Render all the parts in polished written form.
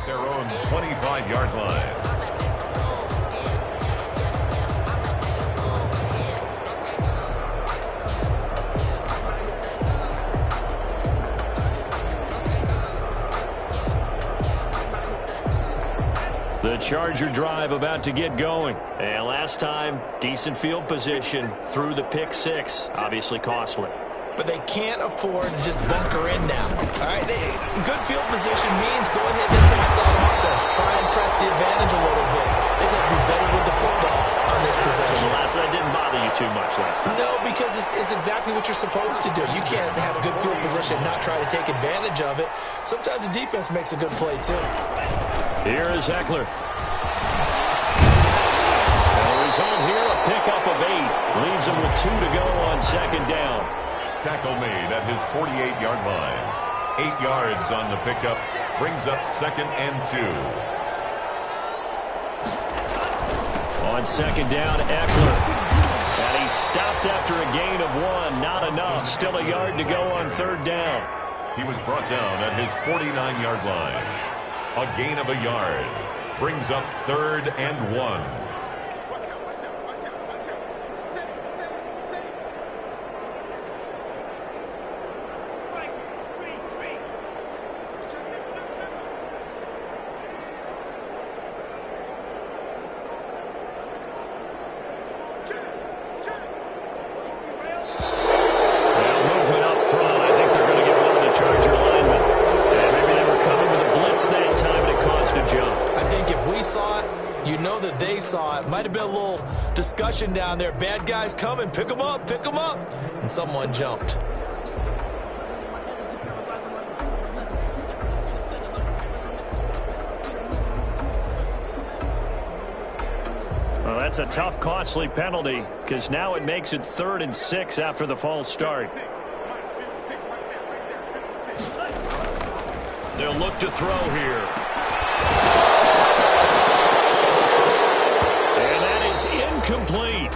their own 25-yard line. The Charger drive about to get going. And last time, decent field position through the pick six. Obviously costly. But they can't afford to just bunker in now. All right, good field position means go ahead and attack that offense. Try and press the advantage a little bit. They just have to be better with the football on this possession. So the last one didn't bother you too much last time. No, because it's exactly what you're supposed to do. You can't have good field position and not try to take advantage of it. Sometimes the defense makes a good play, too. Here is Eckler. The result here, a pickup of 8. Leaves him with 2 to go on second down. Tackle made at his 48-yard line. 8 yards on the pickup. Brings up second and 2. On second down, Eckler. And he's stopped after a gain of 1. Not enough. Still a yard to go on third down. He was brought down at his 49-yard line. A gain of a yard. Brings up third and 1. Might have been a little discussion down there. Bad guys coming. Pick them up. Pick them up. And someone jumped. Well, that's a tough, costly penalty because now it makes it 3rd and 6 after the false start. They'll look to throw here. Incomplete.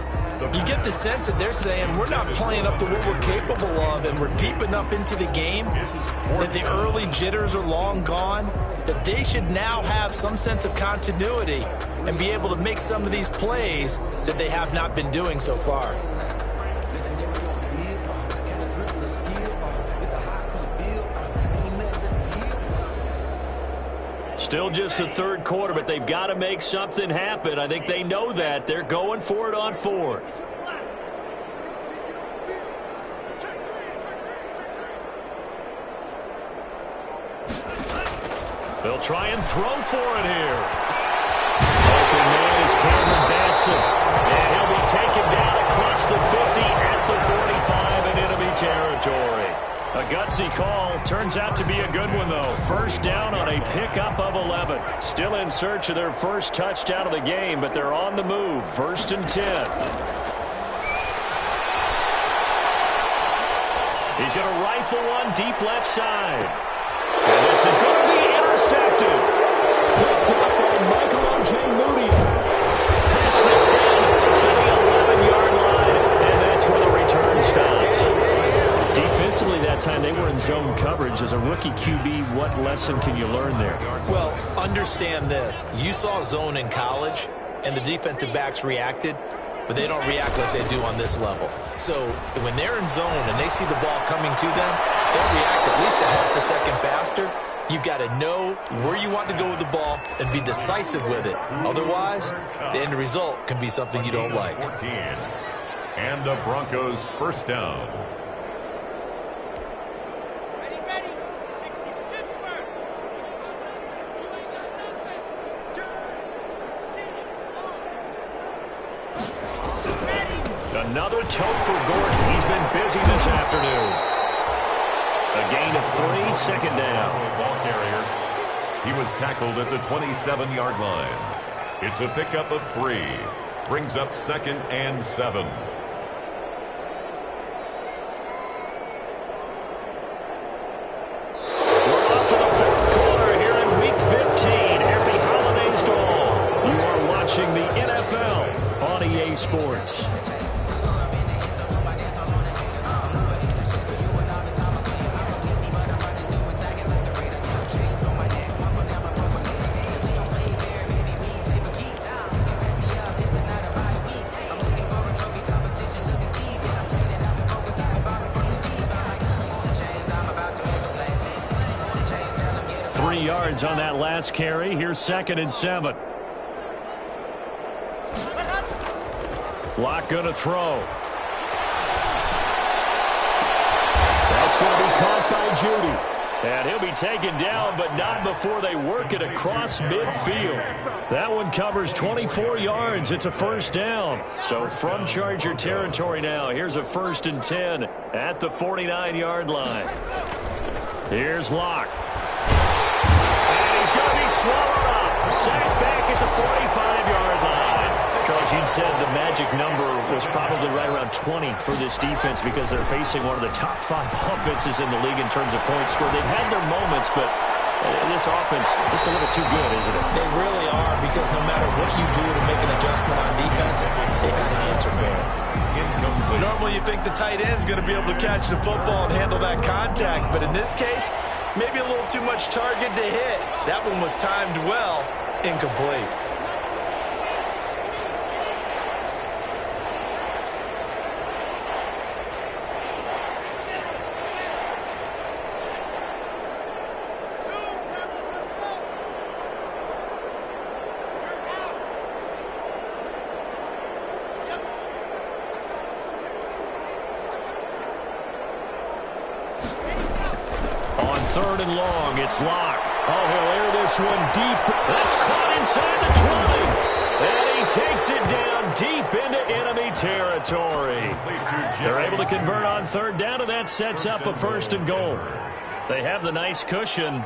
You get the sense that they're saying we're not playing up to what we're capable of, and we're deep enough into the game that the early jitters are long gone, that they should now have some sense of continuity and be able to make some of these plays that they have not been doing so far. Still just the third quarter, but they've got to make something happen. I think they know that. They're going for it on 4th. They'll try and throw for it here. Open man is Cameron Batson. And he'll be taken down across the 50 at the 45 in enemy territory. A gutsy call. Turns out to be a good one, though. First down on a pickup of 11. Still in search of their first touchdown of the game, but they're on the move. 1st and 10. He's going to rifle one deep left side. And this is going to be intercepted. Picked up by Michael O.J. Moody. Past the 10 to the 11-yard line, and that's where the return stops. Defensively that time, they were in zone coverage. As a rookie QB, what lesson can you learn there? Well, understand this. You saw zone in college, and the defensive backs reacted, but they don't react like they do on this level. So when they're in zone and they see the ball coming to them, they'll react at least a half a second faster. You've got to know where you want to go with the ball and be decisive with it. Otherwise, the end result can be something you don't like. And the Broncos first down. Another tote for Gordon. He's been busy this afternoon. A gain of 3, second down. Ball carrier. He was tackled at the 27-yard line. It's a pickup of 3. Brings up 2nd and 7. We're off to the 4th quarter here in Week 15. Happy holidays to all. You are watching the NFL on EA Sports. yards on that last carry. Here's 2nd and 7. Locke going to throw. That's going to be caught by Judy. And he'll be taken down, but not before they work it across midfield. That one covers 24 yards. It's a 1st down. So from Charger territory now, here's a 1st and 10 at the 49-yard line. Here's Locke. And he's going to be swallowed up. Sacked back at the 45-yard line. Charles, you said the magic number was probably right around 20 for this defense because they're facing one of the top 5 offenses in the league in terms of points scored. They've had their moments, but this offense just a little too good, isn't it? They really are, because no matter what you do to make an adjustment on defense, they've had an answer for it. Normally you think the tight end's going to be able to catch the football and handle that contact, but in this case, maybe a little too much target to hit. That one was timed well, incomplete. Third and long, it's Locke. Oh, he'll air this one deep. That's caught inside the 20. And he takes it down deep into enemy territory. They're able to convert on 3rd down, and that sets up a 1st and goal. They have the nice cushion.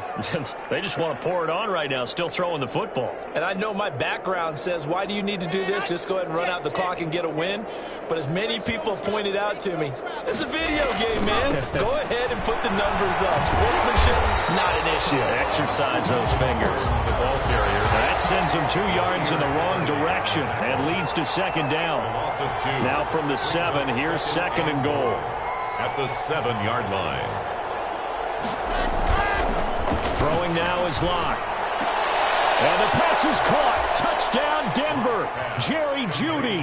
They just want to pour it on right now, still throwing the football. And I know my background says, why do you need to do this? Just go ahead and run out the clock and get a win. But as many people have pointed out to me, this is a video game, man. Go ahead and put the numbers up. Sportsmanship, not an issue. Exercise those fingers. The ball carrier. That sends him 2 yards in the wrong direction and leads to 2nd down. Now from the 7, here's 2nd and goal. At the 7-yard line. Throwing now is Locke. And the pass is caught. Touchdown, Denver. Jerry Jeudy.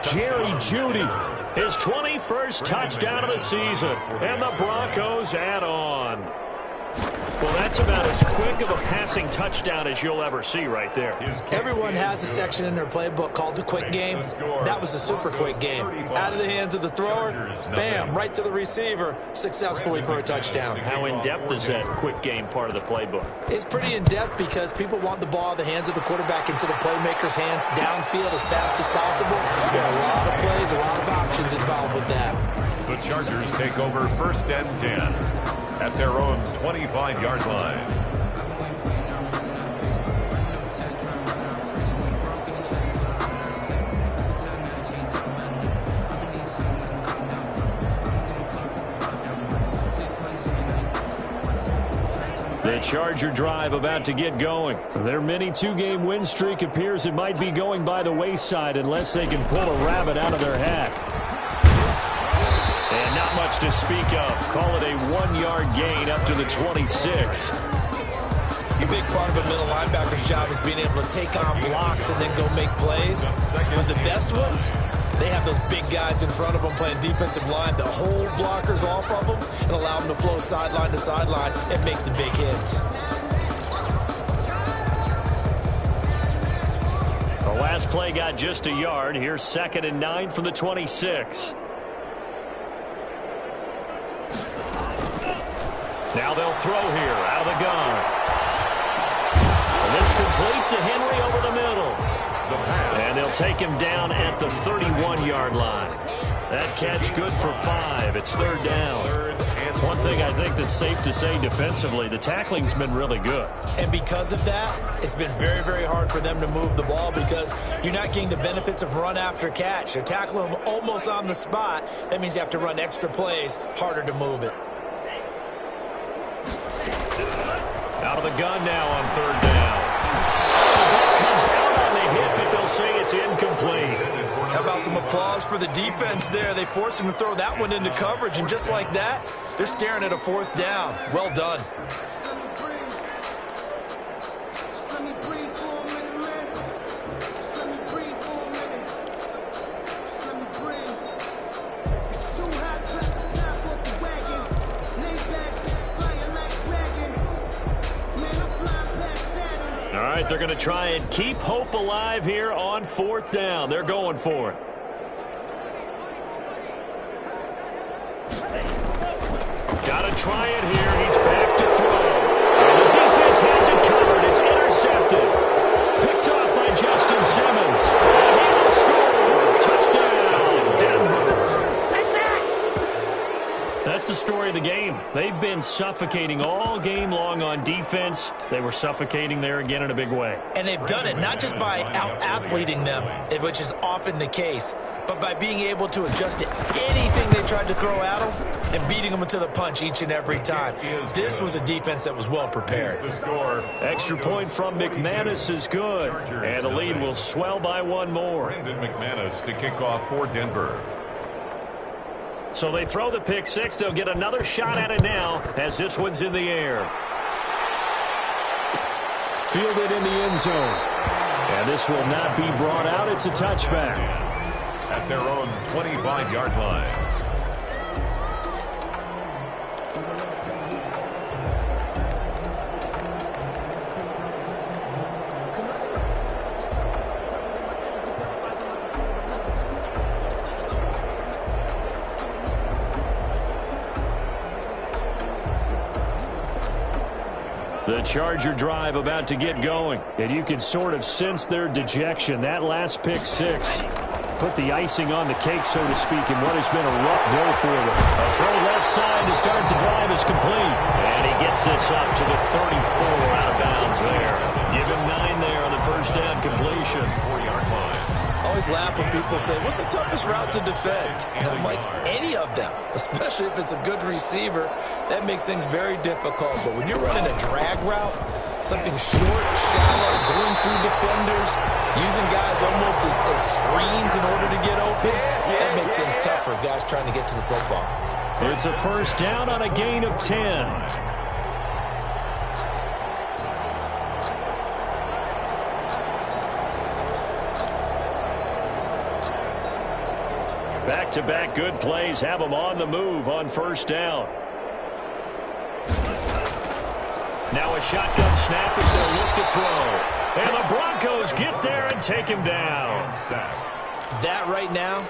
Jerry Jeudy. His 21st touchdown of the season. And the Broncos add on. Well, that's about as quick of a passing touchdown as you'll ever see right there. Everyone has a section in their playbook called the quick game. That was a super quick game. Out of the hands of the thrower, bam, right to the receiver, successfully for a touchdown. How in-depth is that quick game part of the playbook? It's pretty in-depth because people want the ball in the hands of the quarterback into the playmaker's hands downfield as fast as possible. There are a lot of plays, a lot of options involved with that. The Chargers take over 1st and 10 at their own 25-yard line. The Charger drive about to get going. Their mini 2-game win streak appears it might be going by the wayside unless they can pull a rabbit out of their hat. And not much to speak of. Call it a 1-yard gain up to the 26. A big part of a middle linebacker's job is being able to take on blocks and then go make plays. But the best ones, they have those big guys in front of them playing defensive line to hold blockers off of them and allow them to flow sideline to sideline and make the big hits. The last play got just a yard. Here's 2nd and 9 from the 26. Now they'll throw here out of the gun. And this complete to Henry over the middle. And they'll take him down at the 31-yard line. That catch good for 5. It's 3rd down. One thing I think that's safe to say defensively, the tackling's been really good. And because of that, it's been very, very hard for them to move the ball because you're not getting the benefits of run after catch. You're tackling them almost on the spot. That means you have to run extra plays, harder to move it. Out of the gun now on 3rd down. That comes out on the hit, but they'll say it's incomplete. How about some applause for the defense there? They forced him to throw that one into coverage, and just like that, they're staring at a 4th down. Well done. All right, they're going to try and keep hope alive here on 4th down. They're going for it. Got to try it here. He's back to throw. And the defense has it covered. It's intercepted. Picked off by Justin Simmons. And he will score. Touchdown, Denver. That's the story of the game. They've been suffocating all game long on defense. They were suffocating there again in a big way. And they've done it not just by out-athleting them, which is often the case, but by being able to adjust to anything they tried to throw at them and beating them to the punch each and every time. This was a defense that was well prepared. Extra point from McManus is good, and the lead will swell by one more. Brandon McManus to kick off for Denver. So they throw the pick six. They'll get another shot at it now as this one's in the air. Fielded in the end zone. And this will not be brought out. It's a touchback. At their own 25-yard line. The Charger drive about to get going, and you can sort of sense their dejection. That last pick six put the icing on the cake, so to speak, in what has been a rough go for them. A throw left side to start the drive is complete, and he gets this up to the 34 out of bounds there. Give him 9 there on the first down completion. 4-yard line. I always laugh when people say, what's the toughest route to defend? And I'm like, any of them, especially if it's a good receiver. That makes things very difficult. But when you're running a drag route, something short, shallow, going through defenders, using guys almost as screens in order to get open, that makes things tough for guys trying to get to the football. It's a first down on a gain of 10. Back-to-back good plays have them on the move on first down. Now a shotgun snap as they look to throw. And the Broncos get there and take him down. That right now,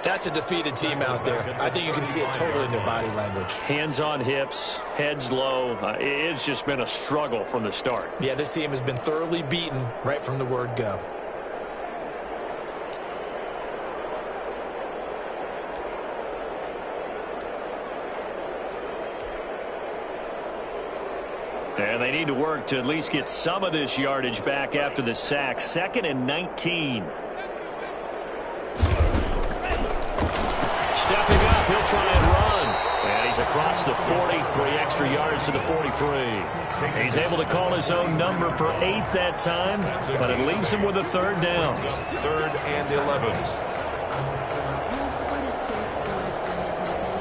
that's a defeated team out there. I think you can see it totally in their body language. Hands on hips, heads low. It's just been a struggle from the start. Yeah, this team has been thoroughly beaten right from the word go. And they need to work to at least get some of this yardage back after the sack. 2nd and 19. Stepping up, he'll try and run. And he's across the 40, 3 extra yards to the 43. He's able to call his own number for 8 that time, but it leaves him with a 3rd down. 3rd and 11.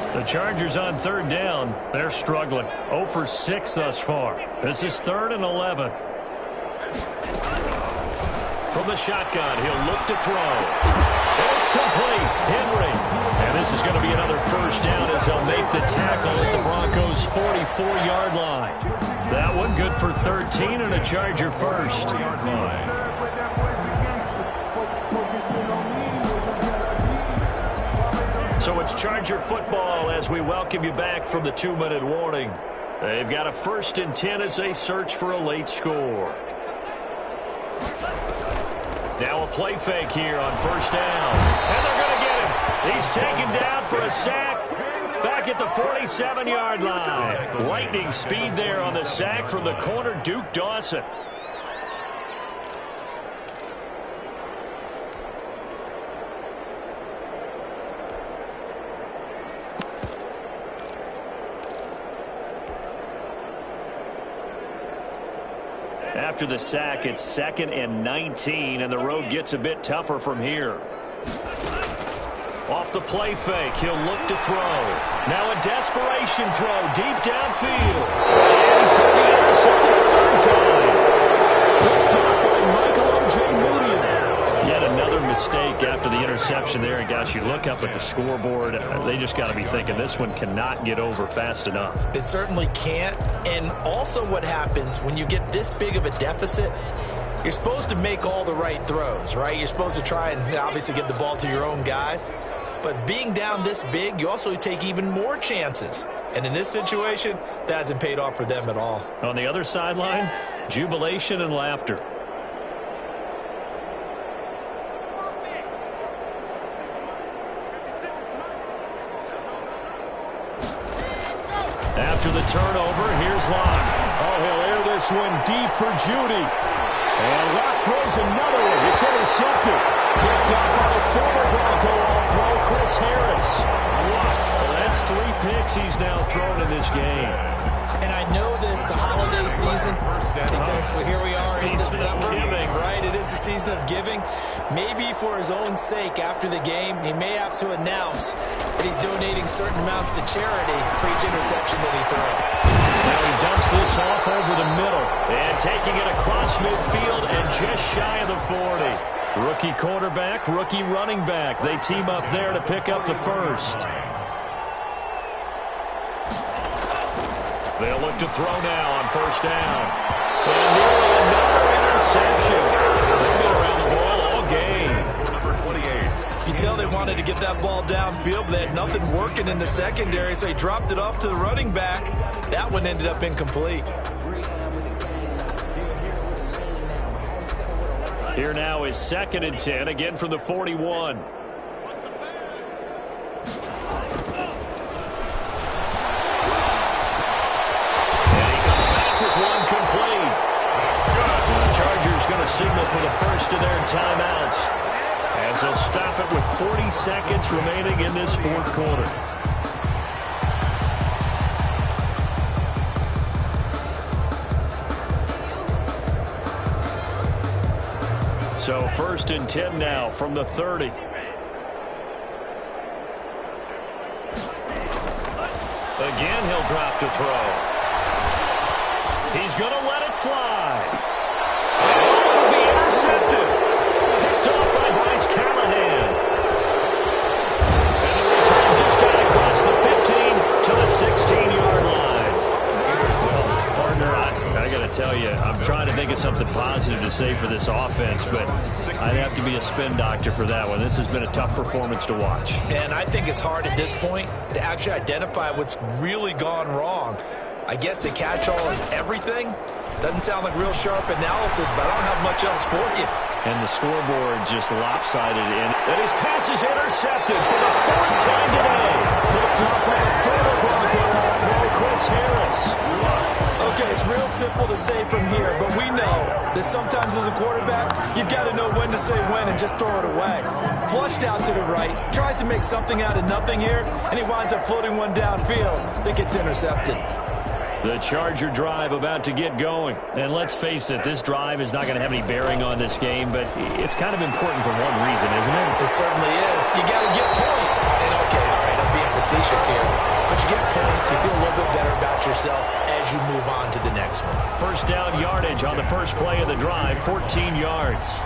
The Chargers on 3rd down. They're struggling. 0 for 6 thus far. This is 3rd and 11. From the shotgun, he'll look to throw. And it's complete. Henry. And this is going to be another first down as they'll make the tackle at the Broncos' 44-yard line. That one good for 13 and a Charger first. So it's Charger football as we welcome you back from the 2-minute warning. They've got a 1st and 10 as they search for a late score. Now a play fake here on first down. And they're going to get him. He's taken down for a sack back at the 47-yard line. Lightning speed there on the sack from the corner, Duke Dawson. After the sack, it's 2nd and 19, and the road gets a bit tougher from here. Off the play fake, he'll look to throw. Now a desperation throw deep downfield. And he's going to be intercepted a 3rd time. Picked up by Michael O.J. Moody. Yet another mistake after the interception. interception there. And, guys, you look up at the scoreboard, they just got to be thinking this one cannot get over fast enough. It certainly can't. And also what happens when you get this big of a deficit, you're supposed to make all the right throws, right? You're supposed to try and obviously get the ball to your own guys. But being down this big, you also take even more chances. And in this situation, that hasn't paid off for them at all. On the other sideline, jubilation and laughter. After the turnover, here's Locke. Oh, he'll air this one deep for Judy. And Locke throws another one. It's intercepted. Picked up by the former Bronco All-Pro, Chris Harris. Well, that's 3 picks he's now thrown in this game. And I know this, the holiday season, because here we are in December, right? It is the season of giving. Maybe for his own sake after the game, he may have to announce that he's donating certain amounts to charity for each interception that he throws. Now he dumps this off over the middle and taking it across midfield and just shy of the 40. Rookie quarterback, rookie running back. They team up there to pick up the first. They'll look to throw now on first down. And nearly another interception. They've been around the ball all game. Number 28. You tell they wanted to get that ball downfield, but they had nothing working in the secondary, so he dropped it off to the running back. That one ended up incomplete. Here now is 2nd and 10, again from the 41. Going to signal for the first of their timeouts as they'll stop it with 40 seconds remaining in this 4th quarter. So 1st and 10 now from the 30. Again, he'll drop to throw. He's going to let it fly. It'll be intercepted. Picked off by Bryce Callahan. And the return just out across the 15 to the 16-yard line. Well, partner, I got to tell you, I'm trying to think of something positive to say for this offense, but I'd have to be a spin doctor for that one. This has been a tough performance to watch. And I think it's hard at this point to actually identify what's really gone wrong. I guess the catch-all is everything. Doesn't sound like real sharp analysis, but I don't have much else for you. And the scoreboard just lopsided in. And his pass is intercepted for the 4th time today. Picked up by the former Bronco All-Pro, Chris Harris. Okay, it's real simple to say from here, but we know that sometimes as a quarterback, you've got to know when to say when and just throw it away. Flushed out to the right, tries to make something out of nothing here, and he winds up floating one downfield that gets intercepted. The Charger drive about to get going. And let's face it, this drive is not going to have any bearing on this game, but it's kind of important for one reason, isn't it? It certainly is. You got to get points. And okay, all right, I'm being facetious here, but you get points, you feel a little bit better about yourself as you move on to the next one. First down yardage on the first play of the drive, 14 yards.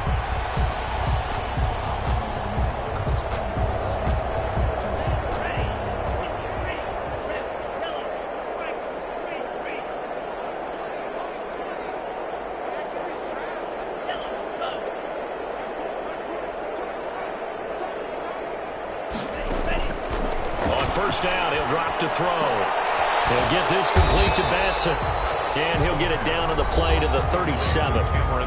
First down, he'll drop to throw. He'll get this complete to Batson. And he'll get it down to the play to the 37.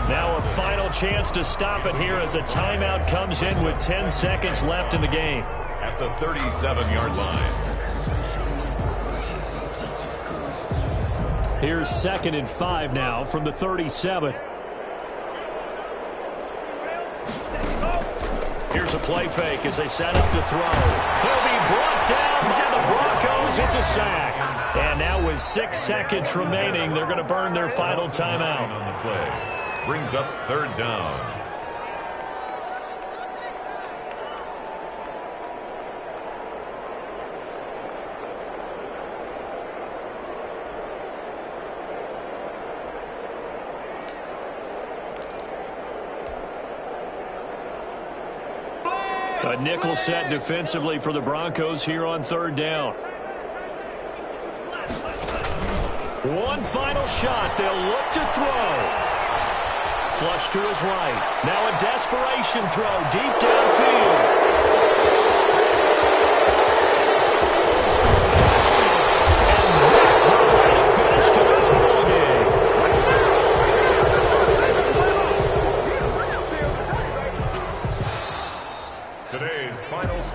Now a final chance to stop it here as a timeout comes in with 10 seconds left in the game. At the 37-yard line. Here's 2nd and 5 now from the 37. Here's a play fake as they set up to throw. He'll be brought down by the Broncos. It's a sack. And now with 6 seconds remaining, they're going to burn their final timeout. On the play. Brings up 3rd down. A nickel set defensively for the Broncos here on third down. One final shot. They'll look to throw. Flush to his right. Now a desperation throw deep downfield.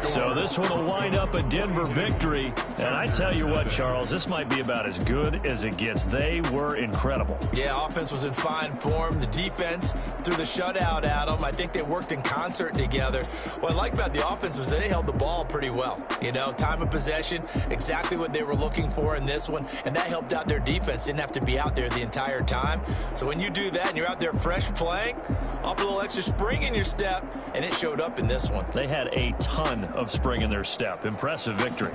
So this one will wind up a Denver victory. And I tell you what, Charles, this might be about as good as it gets. They were incredible. Yeah, offense was in fine form. The defense threw the shutout at them. I think they worked in concert together. What I like about the offense was they held the ball pretty well. You know, time of possession, exactly what they were looking for in this one. And that helped out their defense. Didn't have to be out there the entire time. So when you do that and you're out there fresh playing, off a little extra spring in your step, and it showed up in this one. They had a ton of spring in their step. Impressive victory.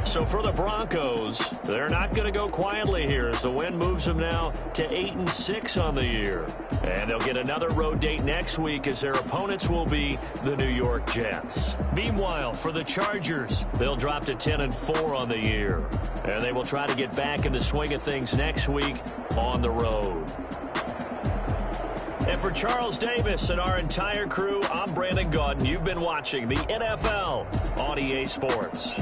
So for the Broncos, they're not going to go quietly here as the win moves them now to 8-6 on the year. And they'll get another road date next week as their opponents will be the New York Jets. Meanwhile, for the Chargers, they'll drop to 10-4 on the year. And they will try to get back in the swing of things next week on the road. And for Charles Davis and our entire crew, I'm Brandon Gaudin. You've been watching the NFL on EA Sports.